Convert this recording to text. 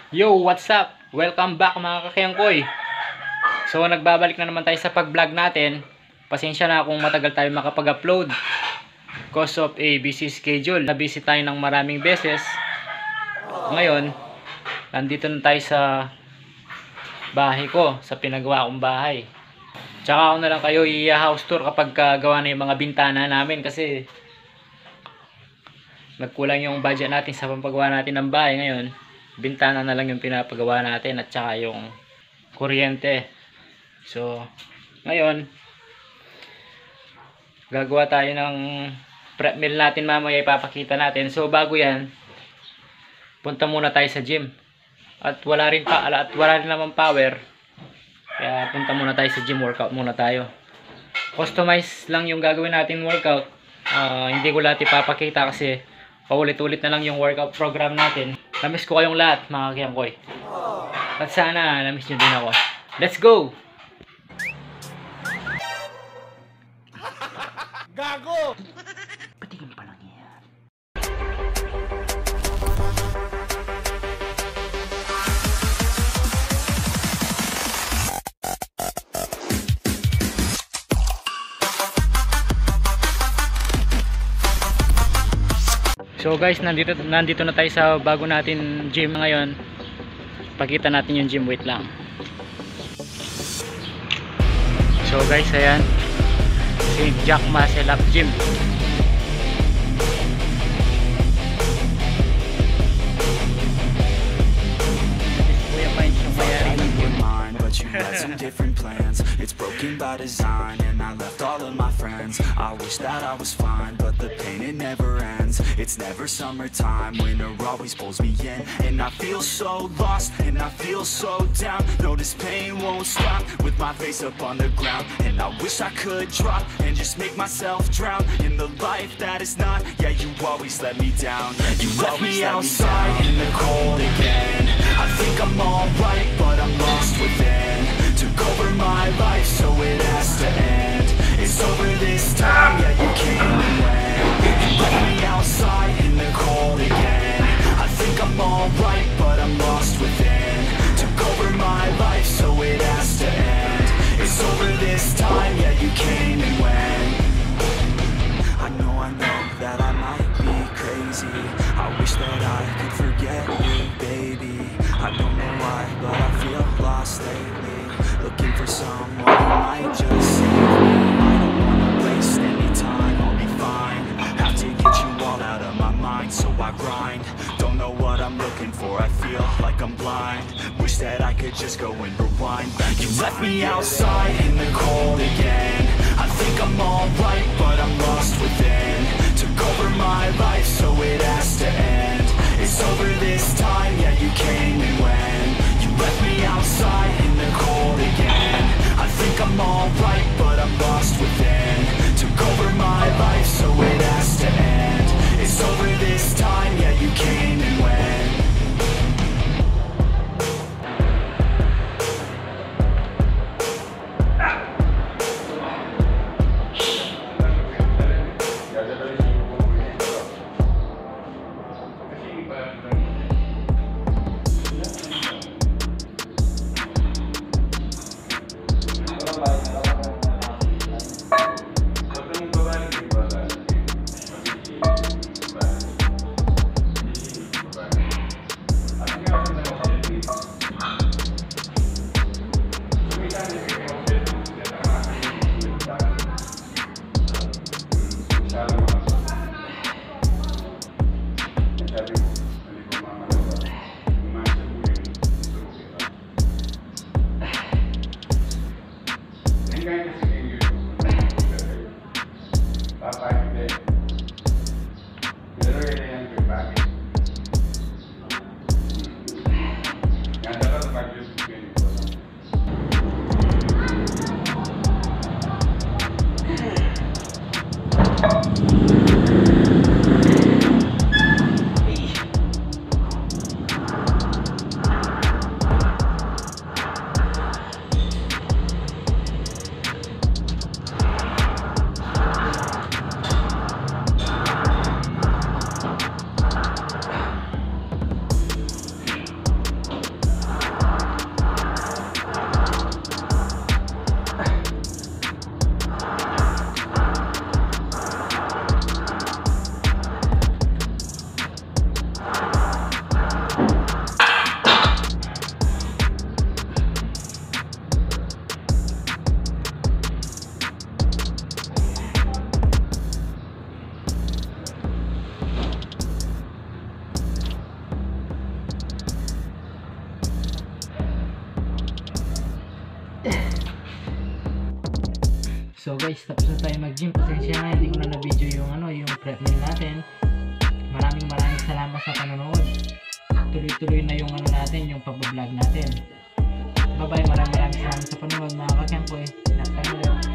Yo, what's up? Welcome back mga kakiyangkoy. So, nagbabalik na naman tayo sa pag-vlog natin. Pasensya na kung matagal tayo makapag-upload. Cause of a busy schedule. Na-busy tayo ng maraming beses. Ngayon, nandito na tayo sa bahay ko, sa pinagawa kong bahay. Tsaka ako na lang kayo i-house tour kapag gawa na yung mga bintana namin kasi nagkulang yung budget natin sa pampagawa natin ng bahay ngayon. Bintana na lang yung pinapagawa natin at saka yung kuryente. So, ngayon gagawa tayo ng prep meal natin mamaya, ipapakita natin. So, bago yan, punta muna tayo sa gym. At wala rin naman power. Kaya punta muna tayo sa gym, workout muna tayo. Customize lang yung gagawin natin workout. Hindi ko lahat ipapakita kasi paulit-ulit na lang yung workout program natin. Namiss ko kayong lahat, mga kakiyangkoy. At sana namiss nyo din ako. Let's go! Gago! Patingin pa lang yan. So guys, nandito na tayo sa bago natin gym ngayon. Pakita natin yung gym, wait lang. So guys, ayan. Si Jack Muscle Up Gym. But you had some different plans. It's broken by design, and I left all of my friends. I wish that I was fine, but the pain, it never ends. It's never summertime, winter always pulls me in. And I feel so lost, and I feel so down. No, this pain won't stop, with my face up on the ground. And I wish I could drop, and just make myself drown in the life that is not. Yeah, you always let me down. You left me outside in the cold again. I think I'm alright, but I'm lost within. Took over my life, so it has to end. It's over this time, yeah, you came and went. You left me outside in the cold again. I think I'm alright, but I'm lost within. Took over my life, so it has to end. It's over this time, yeah, you came and went. I know that I might be crazy. I wish that I could forget you, baby. I don't know why, but I feel lost lately. Looking for someone who might just save me. I don't wanna waste any time, I'll be fine. Have to get you all out of my mind, so I grind. Don't know what I'm looking for, I feel like I'm blind. Wish that I could just go and rewind back. You left me outside in the cold again. I think I'm alright, but I'm lost within. Took over my life, so it has to end. It's over this time, yeah, you came and went. You left me outside in the cold again. I think I'm alright, but I'm lost within. Took over my life, so it has to end. It's over this time, yeah, you came and went. guys, tapos na tayo mag-gym. Pasensya na, hindi ko na na-video yung yung prep meal natin. Maraming salamat sa panonood. Tuloy-tuloy na yung natin, yung pag-vlog natin. Bye bye, maraming salamat sa panonood mga kakempoy. Ingat kayo.